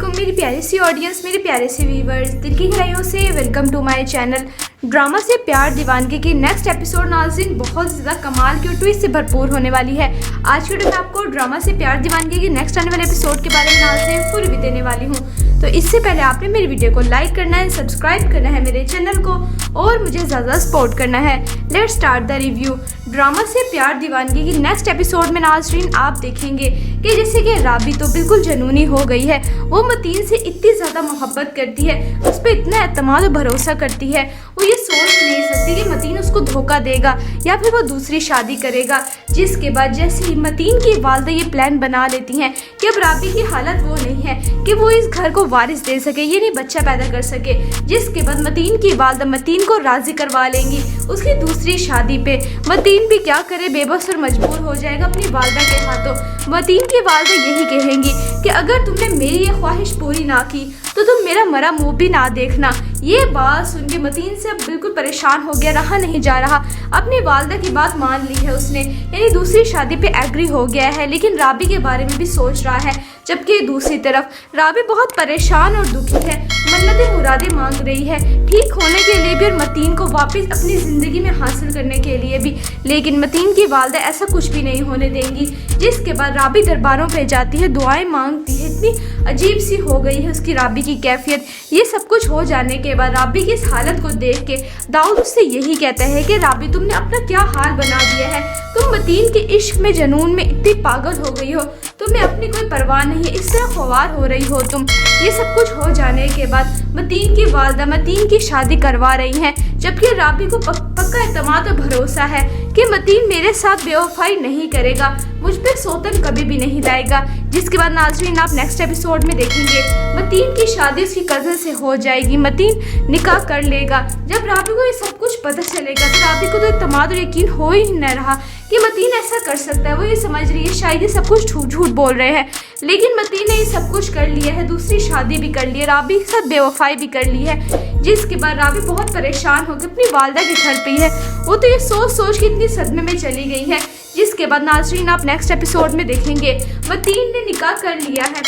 अस्सलामुअलैकुम मेरी प्यारी सी ऑडियंस, मेरे प्यारे से व्यूवर्स, दिल की गहराइयों से welcome to my channel. Drama से प्यार दीवानगी की नेक्स्ट एपिसोड नाज़रीन बहुत ज़्यादा कमाल की और ट्विस्ट से भरपूर होने वाली है। आज के वीडियो में आपको ड्रामा से प्यार दीवानगी की नेक्स्ट आने वाले एपिसोड के बारे में नाज़रीन पूरी भी देने वाली हूँ। तो इससे पहले आपने मेरी वीडियो को लाइक करना है, सब्सक्राइब करना है मेरे चैनल को और मुझे ज़्यादा सपोर्ट करना है। Let's start the review. Drama से प्यार दीवानगी की नेक्स्ट एपिसोड में नाज़रीन आप देखेंगे कि जैसे कि राबी तो बिल्कुल जनूनी हो गई है। वो मतीन से इतनी ज़्यादा मोहब्बत करती है, उस पर इतना एतमाद और भरोसा करती है। वो ये सोच नहीं सकती कि मतीन उसको धोखा देगा या फिर वो दूसरी शादी करेगा। जिसके बाद जैसे ही मतीन की वालदा ये प्लान बना लेती हैं कि अब राबी की हालत वो नहीं है कि वो इस घर को वारिस दे सके, ये नहीं बच्चा पैदा कर सके। जिसके बाद मतीन की वालदा मतीन को राज़ी करवा लेंगी उसकी दूसरी शादी पे। मतीन भी क्या करे, बेबस और मजबूर हो जाएगा अपनी वालदा के हाथों। मतीन की वालदा यही कहेंगी कि अगर तुमने मेरी ये ख्वाहिश पूरी ना की तो तुम मेरा मरा मुंह भी ना देखना। ये बात सुन के मतीन से अब बिल्कुल परेशान हो गया, रहा नहीं जा रहा। अपनी वालदा की बात मान ली है उसने, यानी दूसरी शादी पे एग्री हो गया है, लेकिन राबी के बारे में भी सोच रहा है। जबकि दूसरी तरफ राबी बहुत परेशान और दुखी है, मन्नतें मुरादें मांग रही है, ठीक होने के लिए भी और मतीन को वापस अपनी ज़िंदगी में हासिल करने के लिए भी। लेकिन मतीन की वालदा ऐसा कुछ भी नहीं होने देंगी। जिसके बाद राबी दरबारों पे जाती है, दुआएं मांगती है। इतनी अजीब सी हो गई है उसकी राबी की कैफियत। ये सब कुछ हो जाने के बाद राबी की इस हालत को देख के दाऊद उससे यही कहता है कि राबी तुमने अपना क्या हाल बना दिया है। तुम मतीन के इश्क में जनून में इतनी पागल हो गई हो, तुम्हें अपनी कोई परवाह नहीं है, इस तरह ख्वार हो रही हो तुम। ये सब कुछ हो जाने के बाद मतीन की वालदा मतीन की शादी करवा रही हैं, जबकि राबी को पक्का एतमाद और भरोसा है कि मतीन मेरे साथ बेवफाई नहीं करेगा, मुझ पे सौतन कभी भी नहीं लाएगा। जिसके बाद नाज़रीन आप नेक्स्ट एपिसोड में देखेंगे मतीन की शादी उसकी कज़न से हो जाएगी, मतीन निकाह कर लेगा। जब राबी को ये सब कुछ पता चलेगा तो राबी को तो एतमाद और यकीन हो ही न रहा कि मतीन ऐसा कर सकता है। वो ये समझ रही है शायद ये सब कुछ झूठ बोल रहे हैं, लेकिन मतीन ने ये सब कुछ कर लिया है, दूसरी शादी भी कर ली है, राबी के साथ बेवफाई भी कर ली है। जिसके बाद राबी बहुत परेशान हो गई, अपनी वालदा के घर पे है। वो तो ये सोच सोच के इतनी सदमे में चली गई है। जिसके बाद नाज़रीन आप नेक्स्ट एपिसोड में देखेंगे मतीन ने निकाह कर लिया है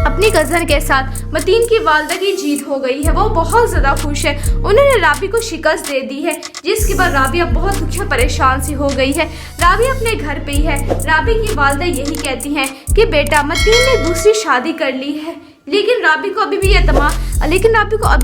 अपनी कज़न के साथ। मतीन की वालदा की जीत हो गई है, वो बहुत ज़्यादा खुश है, उन्होंने राबी को शिकस्त दे दी है। जिसके बाद राबी अब बहुत दुखी परेशान सी हो गई है। राबी अपने घर पे ही है। राबी की वालदा यही कहती हैं कि बेटा मतीन ने दूसरी शादी कर ली है, लेकिन राबी को अभी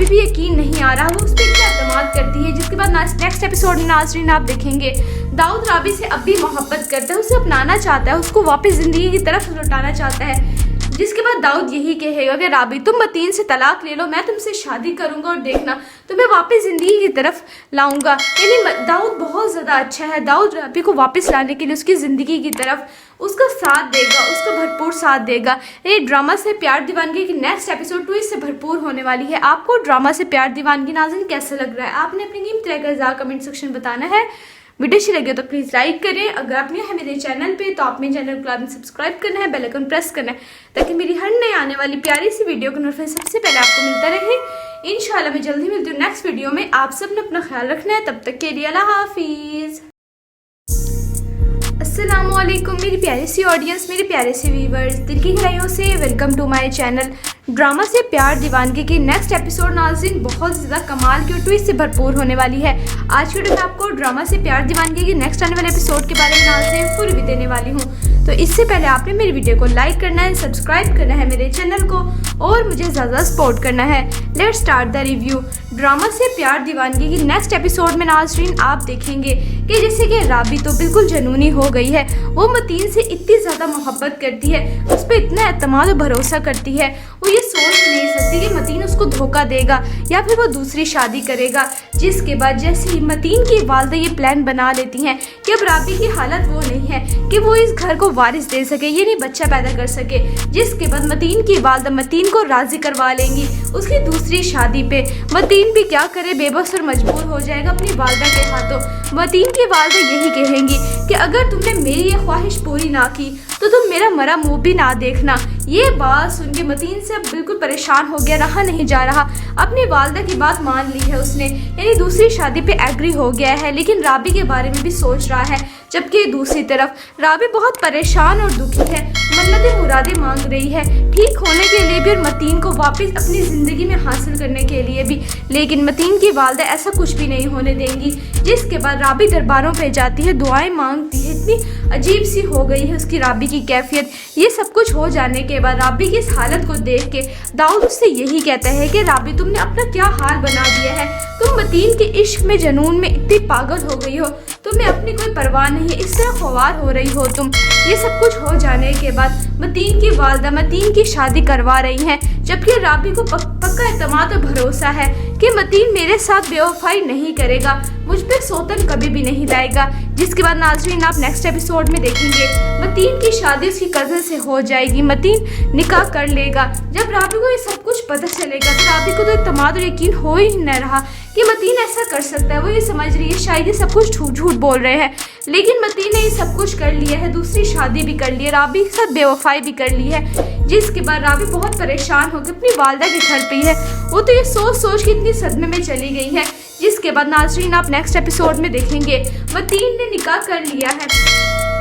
भी यकीन नहीं आ रहा, वो उस पर इतना एतमाद करती है। जिसके बाद नेक्स्ट एपिसोड में नाज़रीन आप देखेंगे दाऊद राबी से अब भी मोहब्बत करता है, उसे अपनाना चाहता है, उसको वापस ज़िंदगी की तरफ लौटाना चाहता है। जिसके बाद दाऊद यही कहेगा कि राबी तुम मतीन से तलाक ले लो, मैं तुमसे शादी करूंगा और देखना तुम्हें वापस ज़िंदगी की तरफ लाऊंगा। यानी दाऊद बहुत ज़्यादा अच्छा है। दाऊद राबी को वापस लाने के लिए उसकी ज़िंदगी की तरफ उसका साथ देगा, उसका भरपूर साथ देगा। ये ड्रामा से प्यार दीवानगी की नेक्स्ट एपिसोड 2 इससे भरपूर होने वाली है। आपको ड्रामा से प्यार दीवानगी नाज़रीन कैसा लग रहा है, आपने अपनी कीमती राय का इज़हार कमेंट सेक्शन बताना है। वीडियो अच्छी लगे तो प्लीज़ लाइक करें। अगर आप नए हैं मेरे चैनल पे तो आप मेरे चैनल को लाजमी सब्सक्राइब करना है, बेल आइकन प्रेस करना है, ताकि मेरी हर नई आने वाली प्यारी सी वीडियो का नोटिफिकेशन सबसे पहले आपको मिलता रहे। इंशाल्लाह मैं जल्दी मिलती हूँ नेक्स्ट वीडियो में। आप सब ने अपना ख्याल रखना है, तब तक के लिए अल्लाह हाफिज़। अस्सलामुअलैकुम मेरी प्यारी सी ऑडियंस, मेरे प्यारे से व्यूवर्स, दिल की गहराइयों से welcome to my channel. Drama से प्यार दीवानगी की नेक्स्ट एपिसोड नाज़रीन बहुत ज़्यादा कमाल की और ट्विस्ट से भरपूर होने वाली है। आज के वीडियो में आपको ड्रामा से प्यार दीवानगी की नेक्स्ट आने वाले एपिसोड के बारे में नाज़रीन पूरी भी देने वाली हूँ। तो इससे पहले आपने मेरी वीडियो को लाइक करना है, सब्सक्राइब करना है मेरे चैनल को और मुझे ज़्यादा सपोर्ट करना है। Let's start the review. Drama से प्यार दीवानगी की नेक्स्ट एपिसोड में नाज़रीन आप देखेंगे कि जैसे कि राबी तो बिल्कुल जनूनी हो गई है। वो मतीन से इतनी ज़्यादा मोहब्बत करती है, उस पर इतना एतमाद और भरोसा करती है। वो ये सोच नहीं सकती कि मतीन उसको धोखा देगा या फिर वो दूसरी शादी करेगा। जिसके बाद जैसे ही मतीन की वालदा ये प्लान बना लेती हैं कि अब राबी की हालत वो नहीं है कि वो इस घर को वारिस दे सके, ये नहीं बच्चा पैदा कर सके। जिसके बाद मतीन की वालदा मतीन को राज़ी करवा लेंगी उसकी दूसरी शादी पे। मतीन भी क्या करे, बेबस और मजबूर हो जाएगा अपनी वालदा के हाथों। मतीन की वालदा यही कहेंगी कि अगर तुमने मेरी ये ख्वाहिश पूरी ना की तो तुम मेरा मरा मुंह भी ना देखना। ये बात सुन के मतीन से अब बिल्कुल परेशान हो गया, रहा नहीं जा रहा। अपनी वालदा की बात मान ली है उसने, यानी दूसरी शादी पे एग्री हो गया है, लेकिन राबी के बारे में भी सोच रहा है। जबकि दूसरी तरफ राबी बहुत परेशान और दुखी है, मन्नतें मुरादें मांग रही है, ठीक होने के लिए भी और मतीन को वापस अपनी ज़िंदगी में हासिल करने के लिए भी। लेकिन मतीन की वालदा ऐसा कुछ भी नहीं होने देंगी, जिसके बाद राबी दरबारों पे जाती है, दुआएं मांगती है। इतनी अजीब सी हो गई है उसकी राबी की कैफियत। ये सब कुछ हो जाने के बाद राबी की इस हालत को देख के दाऊद उससे यही कहता है कि राबी तुमने अपना क्या हाल बना दिया है, तुम मतीन के इश्क में जनून में इतनी पागल हो गई हो, तुम्हें अपनी कोई परवाह नहीं है, इस तरह ख्वार हो रही हो तुम। ये सब कुछ हो जाने के बाद मतीन की वालदा मतीन की शादी करवा रही हैं, जबकि राबी को पक्का एतमाद और भरोसा है कि मतीन मेरे साथ बेवफाई नहीं करेगा, मुझ पे सौतन कभी भी नहीं लाएगा। जिसके बाद नाज़रीन आप नेक्स्ट एपिसोड में देखेंगे मतीन की शादी उसकी कज़न से हो जाएगी, मतीन निकाह कर लेगा। जब राबी को ये सब कुछ पता चलेगा तो राबी को तो एतमाद और यकीन हो ही न रहा कि मतीन ऐसा कर सकता है। वो ये समझ रही है शायद ये सब कुछ झूठ बोल रहे हैं, लेकिन मतीन ने ये सब कुछ कर लिया है, दूसरी शादी भी कर ली है, राबी के साथ बेवफाई भी कर ली है। जिसके बाद राबी बहुत परेशान होकर अपनी वालदा के घर पे है। वो तो ये सोच के इतनी सदमे में चली गई है। जिसके बाद नाज़रीन आप नेक्स्ट एपिसोड में देखेंगे मतीन ने निकाह कर लिया है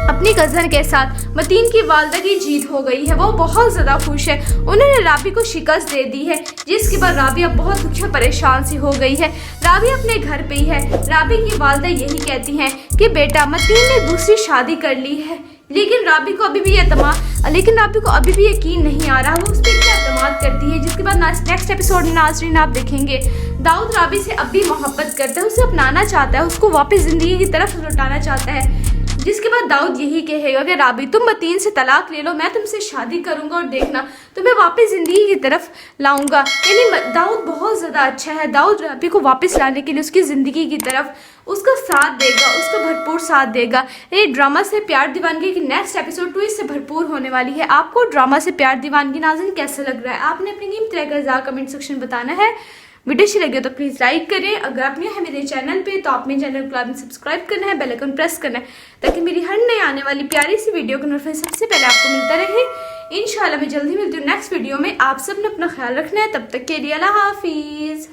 अपनी कज़न के साथ। मतीन की वालदा की जीत हो गई है, वो बहुत ज़्यादा खुश है, उन्होंने राबी को शिकस्त दे दी है। जिसके बाद राबी अब बहुत दुखी और परेशान सी हो गई है। राबी अपने घर पे ही है। राबी की वालदा यही कहती हैं कि बेटा मतीन ने दूसरी शादी कर ली है, लेकिन राबी को अभी भी यकीन नहीं आ रहा, वो उस पर क्या एतमाद करती है। जिसके बाद नेक्स्ट एपिसोड में नाज़रीन आप देखेंगे दाऊद राबी से अब भी मोहब्बत करता है, उसे अपनाना चाहता है, उसको वापस ज़िंदगी की तरफ लौटाना चाहता है। जिसके बाद दाऊद यही कहेगा कि राबी तुम मतीन से तलाक ले लो, मैं तुमसे शादी करूंगा और देखना तुम्हें वापस ज़िंदगी की तरफ लाऊंगा। यानी दाऊद बहुत ज़्यादा अच्छा है, दाऊद राबी को वापस लाने के लिए उसकी ज़िंदगी की तरफ उसका साथ देगा, उसका भरपूर साथ देगा। ये ड्रामा से प्यार दीवानगी की नेक्स्ट एपिसोड 2 इससे भरपूर होने वाली है। आपको ड्रामा से प्यार दीवानगी नाज़रीन कैसा लग रहा है, आपने अपनी कीमती राय का इज़हार कमेंट सेक्शन बताना है। वीडियो अच्छी लगे तो प्लीज़ लाइक करें, अगर आप नए हैं मेरे चैनल पे तो आप मेरे चैनल को सब्सक्राइब करना है, बेल आइकन प्रेस करना है, ताकि मेरी हर नई आने वाली प्यारी सी वीडियो का नोटिफिकेशन सबसे पहले आपको मिलता रहे। इंशाल्लाह मैं जल्दी मिलती हूँ नेक्स्ट वीडियो में। आप सब ने अपना ख्याल रखना है, तब तक के लिए अल्लाह हाफिज़।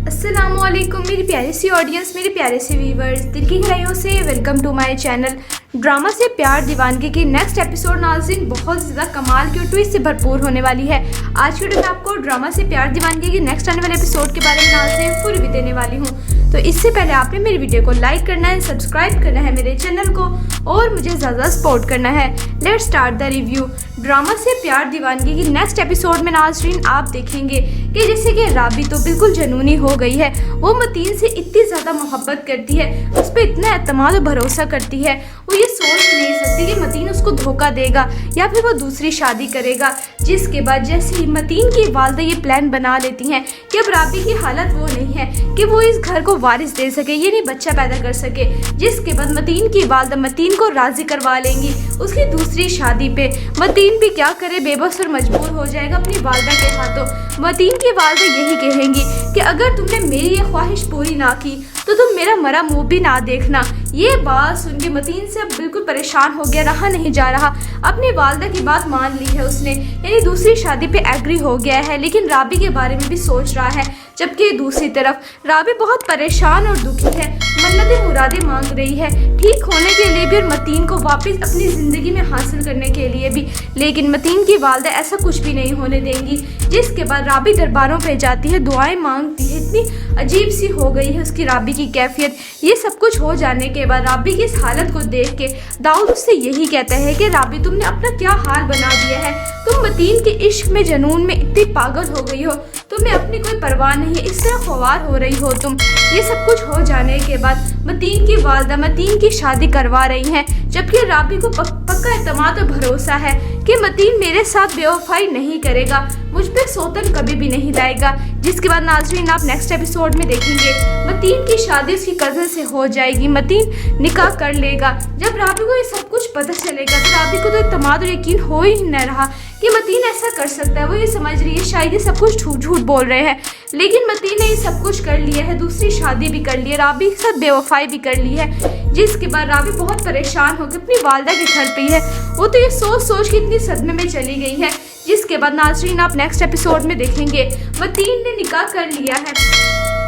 अस्सलामुअलैकुम मेरी प्यारी सी ऑडियंस, मेरे प्यारे से व्यूवर्स, दिल की गहराइयों से welcome to my channel. Drama से प्यार दीवानगी की नेक्स्ट एपिसोड नाज़रीन बहुत ज़्यादा कमाल की और ट्विस्ट से भरपूर होने वाली है। आज की वीडियो में आपको ड्रामा से प्यार दीवानगी की नेक्स्ट आने वाले एपिसोड के बारे में नाज़रीन पूरी भी देने वाली हूँ। तो इससे पहले आपने मेरी वीडियो को लाइक करना है, सब्सक्राइब करना है मेरे चैनल को और मुझे ज़्यादा सपोर्ट करना है। Let's start the review. Drama से प्यार दीवानगी की नेक्स्ट एपिसोड में नाज़रीन आप देखेंगे कि जैसे कि राबी तो बिल्कुल जनूनी हो गई है, वो मतीन से इतनी ज़्यादा मोहब्बत करती है, उस पर इतना एतमाद और भरोसा करती है, वो ये सोच नहीं सकती कि मतीन उसको धोखा देगा या फिर वो दूसरी शादी करेगा। जिसके बाद जैसे ही मतीन की वालदा ये प्लान बना लेती हैं कि अब राबी की हालत वो नहीं है कि वो इस घर को वारिस दे सके, यानी बच्चा पैदा कर सके। जिसके बाद मतीन की वालदा मतीन को राज़ी करवा लेंगी उसकी दूसरी शादी पे। मतीन भी क्या करे, बेबस और मजबूर हो जाएगा अपनी वालदा के हाथों। मतीन की वालदा यही कहेंगी कि अगर तुमने मेरी ये ख्वाहिश पूरी ना की तो तुम मेरा मरा मुंह भी ना देखना। ये बात सुन के मतीन से अब बिल्कुल परेशान हो गया, रहा नहीं जा रहा। अपनी वालदा की बात मान ली है उसने, यानी दूसरी शादी पे एग्री हो गया है, लेकिन राबी के बारे में भी सोच रहा है। जबकि दूसरी तरफ राबी बहुत परेशान और दुखी है, मन्नतें मुरादें मांग रही है, ठीक होने के लिए भी और मतीन को वापस अपनी ज़िंदगी में हासिल करने के लिए भी। लेकिन मतीन की वालदा ऐसा कुछ भी नहीं होने देंगी। जिसके बाद राबी दरबारों पे जाती है, दुआएं मांगती है। इतनी अजीब सी हो गई है उसकी राबी की कैफियत। ये सब कुछ हो जाने के बाद राबी की इस हालत को देख के दाऊद उससे यही कहता है कि राबी तुमने अपना क्या हाल बना दिया है, तुम मतीन के इश्क में जनून में इतनी पागल हो गई हो, तुम्हें अपनी कोई परवाह नहीं है, इस तरह ख्वार हो रही हो तुम। ये सब कुछ हो जाने के बाद मतीन की वालदा मतीन की शादी करवा रही हैं, जबकि राबी को पक्का एतमाद और भरोसा है कि मतीन मेरे साथ बेवफाई नहीं करेगा, मुझ पे सौतन कभी भी नहीं लाएगा। जिसके बाद नाज़रीन आप नेक्स्ट एपिसोड में देखेंगे मतीन की शादी उसकी कज़न से हो जाएगी, मतीन निकाह कर लेगा। जब राबी को ये सब कुछ पता चलेगा तो राबी को तो एतमाद और यकीन हो ही न रहा कि मतीन ऐसा कर सकता है। वो ये समझ रही है शायद ये सब कुछ झूठ बोल रहे हैं, लेकिन मतीन ने ये सब कुछ कर लिया है, दूसरी शादी भी कर ली है, राबी के साथ बेवफाई भी कर ली है। जिसके बाद राबी बहुत परेशान होकर अपनी वालदा के घर पे है। वो तो ये सोच के इतनी सदमे में चली गई है। जिसके बाद नाज़रीन आप नेक्स्ट एपिसोड में देखेंगे मतीन ने निकाह कर लिया है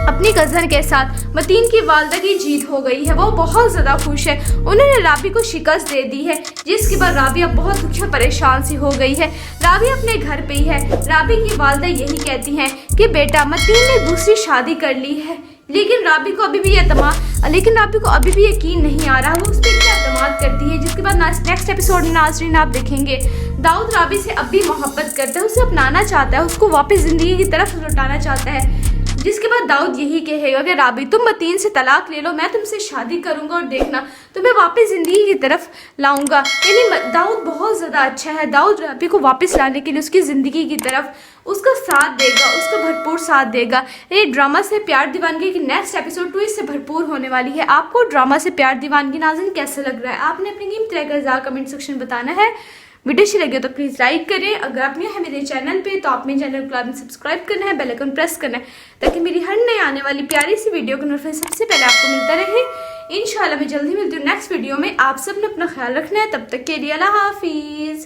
اپنی کزن کے ساتھ متین کی والدہ کی جیت ہو گئی ہے، وہ بہت زیادہ خوش ہے، انہوں نے رابی کو شکست دے دی ہے، جس کے بعد رابی اب بہت دکھی اور پریشان سی ہو گئی ہے۔ رابی اپنے گھر پہ ہی ہے، رابی کی والدہ یہی کہتی ہیں کہ بیٹا متین نے دوسری شادی کر لی ہے، لیکن رابی کو ابھی بھی یقین نہیں آ رہا، وہ اس پہ اتنا اعتماد کرتی ہے۔ جس کے بعد نیکسٹ ایپیسوڈ میں ناظرین آپ دیکھیں گے داؤد رابی سے اب بھی محبت کرتا ہے، اسے اپنانا چاہتا ہے، اس کو واپس زندگی کی طرف لوٹانا چاہتا ہے۔ جس کے بعد داؤد یہی کہے گا کہ رابی تم متین سے طلاق لے لو، میں تم سے شادی کروں گا اور دیکھنا تمہیں واپس زندگی کی طرف لاؤں گا۔ یعنی داؤد بہت زیادہ اچھا ہے، داؤد رابی کو واپس لانے کے لیے اس کی زندگی کی طرف اس کا ساتھ دے گا، اس کا بھرپور ساتھ دے گا۔ یہ ڈرامہ سے پیار دیوانگی کی نیکسٹ ایپیسوڈ 2 اس سے بھرپور ہونے والی ہے۔ آپ کو ڈرامہ سے پیار دیوانگی ناظرین کیسا لگ رہا ہے؟ آپ نے اپنی قیمتی رائے کا کمنٹ سیکشن بتانا ہے۔ ویڈیو اچھی لگے تو پلیز لائک کریں، اگر آپ نئے ہیں میرے چینل پہ تو آپ میرے چینل کو لازمی سبسکرائب کرنا ہے، بیل آئیکن پریس کرنا ہے تاکہ میری ہر نئے آنے والی پیاری سی ویڈیو کا نوٹیفیکیشن سب سے پہلے آپ کو ملتا رہے۔ انشاءاللہ میں جلدی ملتی ہوں نیکسٹ ویڈیو میں۔ آپ سب نے اپنا خیال رکھنا ہے، تب تک کے لیے اللہ حافظ۔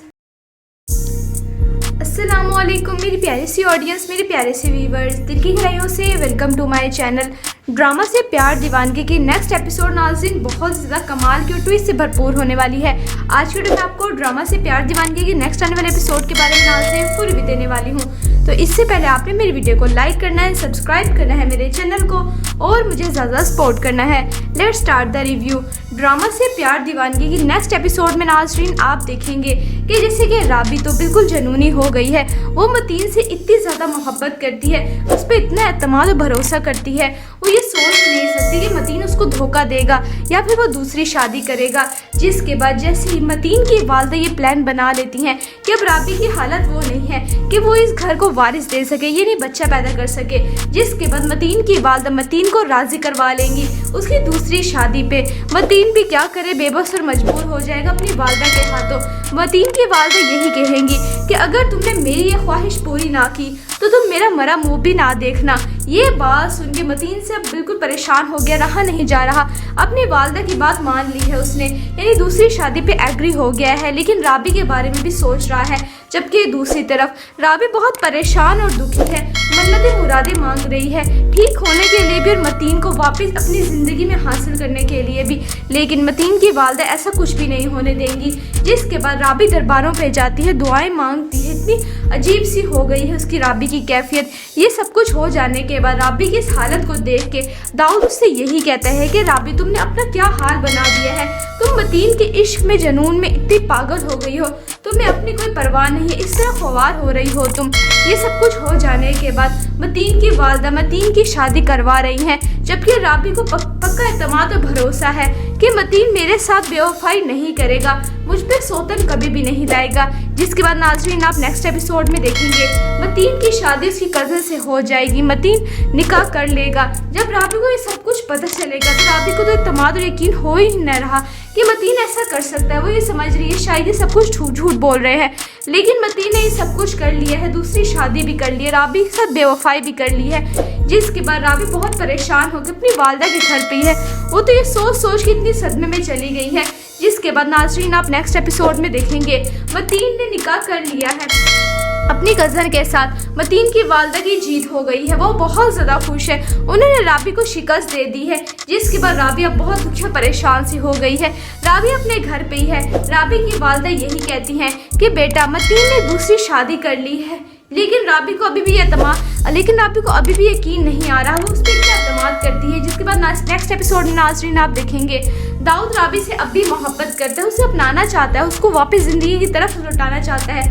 السلام علیکم میری پیاری سی آڈینس، میرے پیارے سے ویورز، دل کی گہرائیوں سے welcome to my channel drama سے پیار دیوانگی کی نیکسٹ ایپیسوڈ ناظرین بہت زیادہ کمال کی اور ٹویسٹ سے بھرپور ہونے والی ہے۔ آج کی ویڈیو میں آپ کو ڈرامہ سے پیار دیوانگی کی نیکسٹ آنے والے ایپیسوڈ کے بارے میں ناظرین پوری بھی دینے والی ہوں، تو اس سے پہلے آپ نے میری ویڈیو کو لائک کرنا ہے، سبسکرائب کرنا ہے میرے چینل کو اور مجھے زیادہ سپورٹ کرنا ہے۔ Let's start the review. Drama سے پیار دیوانگی کی نیکسٹ ایپیسوڈ میں ناظرین آپ دیکھیں گے کہ جیسے کہ رابی تو بالکل جنونی ہو گئی ہے، وہ متین سے اتنی زیادہ محبت کرتی ہے، اس پہ اتنا اعتماد و بھروسہ کرتی ہے، وہ یہ سوچ نہیں سکتی کہ متین اس کو دھوکہ دے گا یا پھر وہ دوسری شادی کرے گا۔ جس کے بعد جیسے ہی متین کی والدہ یہ پلان بنا لیتی ہیں کہ اب رابی کی حالت وہ نہیں ہے کہ وہ اس گھر کو وارث دے سکے، یعنی بچہ پیدا کر سکے، جس کے بعد متین کی والدہ متین کو راضی کروا لیں گی اس کی دوسری شادی پہ۔ متین بھی کیا کرے، بے بس اور مجبور ہو جائے گا اپنی والدہ کے ہاتھوں۔ متین کی والدہ یہی کہیں گی کہ اگر تم نے میری یہ خواہش پوری نہ کی تو تم میرا مرا منہ بھی نہ دیکھنا۔ یہ بات سن کے متین سے اب بالکل پریشان ہو گیا، رہا نہیں جا رہا، اپنی والدہ کی بات مان لی ہے اس نے، یعنی دوسری شادی پہ ایگری ہو گیا ہے، لیکن رابی کے بارے میں بھی سوچ رہا ہے۔ جبکہ دوسری طرف رابی بہت پریشان اور دکھی ہے، منتیں مرادیں مانگ رہی ہے ٹھیک ہونے کے لیے بھی اور متین کو واپس اپنی زندگی میں حاصل کرنے کے لیے بھی، لیکن متین کی والدہ ایسا کچھ بھی نہیں ہونے دیں گی۔ جس کے بعد رابی درباروں پہ جاتی ہے، دعائیں مانگتی ہے، اتنی عجیب سی ہو گئی ہے اس کی رابی کی کیفیت۔ یہ سب کچھ ہو جانے کے بعد رابی کی اس حالت کو دیکھ کے داؤد اس سے یہی کہتا ہے کہ رابی تم نے اپنا کیا حال بنا دیا ہے، تم متین کے عشق میں جنون میں اتنی پاگل ہو گئی ہو، تمہیں اپنی کوئی پرواہ نہیں ہے، اس طرح خوار ہو رہی ہو تم۔ یہ سب کچھ ہو جانے کے بعد متین کی والدہ متین کی شادی کروا رہی ہیں، جبکہ رابی کو پکا اعتماد اور بھروسہ ہے کہ متین میرے ساتھ بے وفائی نہیں کرے گا، مجھ پہ سوتن کبھی بھی نہیں لائے گا۔ جس کے بعد ناظرین آپ نیکسٹ ایپیسوڈ میں دیکھیں گے متین کی شادی اس کی کزن سے ہو جائے گی، متین نکاح کر لے گا۔ جب رابی کو یہ سب کچھ پتہ چلے گا تو رابی کو تو اعتماد اور یقین ہو ہی نہ رہا کہ متین ایسا کر سکتا ہے۔ وہ یہ سمجھ رہی ہے شاید یہ سب کچھ جھوٹ بول رہے ہیں، لیکن متین نے یہ سب کچھ کر لیا ہے، دوسری شادی بھی کر لی ہے، رابی کے ساتھ بے وفائی بھی کر لی ہے۔ جس کے بعد رابی بہت پریشان ہو کے اپنی والدہ کے گھر پہ ہی ہے، وہ تو یہ سوچ کے اتنی صدمے میں چلی گئی ہے۔ جس کے بعد ناظرین آپ نیکسٹ ایپیسوڈ میں دیکھیں گے متین نے نکاح کر لیا ہے اپنی کزن کے ساتھ، متین کی والدہ کی جیت ہو گئی ہے، وہ بہت زیادہ خوش ہے، انہوں نے رابی کو شکست دے دی ہے۔ جس کے بعد رابی اب بہت دکھی اور پریشان سی ہو گئی ہے، رابی اپنے گھر پہ ہی ہے، رابی کی والدہ یہی کہتی ہیں کہ بیٹا متین نے دوسری شادی کر لی ہے، لیکن رابی کو ابھی بھی یقین نہیں آ رہا، وہ اس پہ اتنا اعتماد کرتی ہے۔ جس کے بعد نیکسٹ ایپیسوڈ میں ناظرین آپ دیکھیں گے داؤد رابی سے اب بھی محبت کرتا ہے، اسے اپنانا چاہتا ہے، اس کو واپس زندگی کی طرف لوٹانا چاہتا ہے۔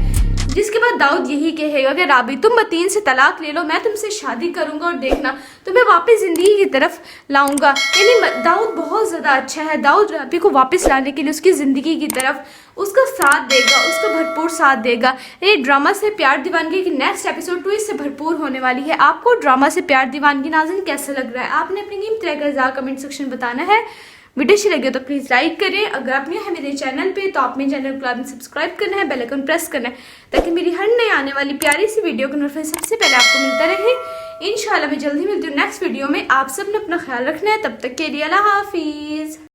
جس کے بعد داؤد یہی کہے گا کہ رابی تم متین سے طلاق لے لو، میں تم سے شادی کروں گا اور دیکھنا تمہیں واپس زندگی کی طرف لاؤں گا۔ یعنی داؤد بہت زیادہ اچھا ہے، داؤد رابی کو واپس لانے کے لیے اس کی زندگی کی طرف اس کا ساتھ دے گا، اس کا بھرپور ساتھ دے گا۔ یہ ڈرامہ سے پیار دیوانگی کی نیکسٹ ایپیسوڈ 2 اس سے بھرپور ہونے والی ہے۔ آپ کو ڈرامہ سے پیار دیوانگی ناظرین کیسا لگ رہا ہے؟ آپ نے اپنی قیمتی رائے کا کمنٹ سیکشن بتانا ہے۔ ویڈیو اچھی لگے تو پلیز لائک کریں، اگر آپ نئے ہیں میرے چینل پہ تو آپ میرے چینل کو لازمی سبسکرائب کرنا ہے، بیل آئیکن پریس کرنا ہے تاکہ میری ہر نئے آنے والی پیاری سی ویڈیو کا نوٹیفیکیشن سب سے پہلے آپ کو ملتا رہے۔ انشاءاللہ میں جلدی ملتی ہوں نیکسٹ ویڈیو میں۔ آپ سب نے اپنا خیال رکھنا ہے، تب تک کے لیے اللہ حافظ۔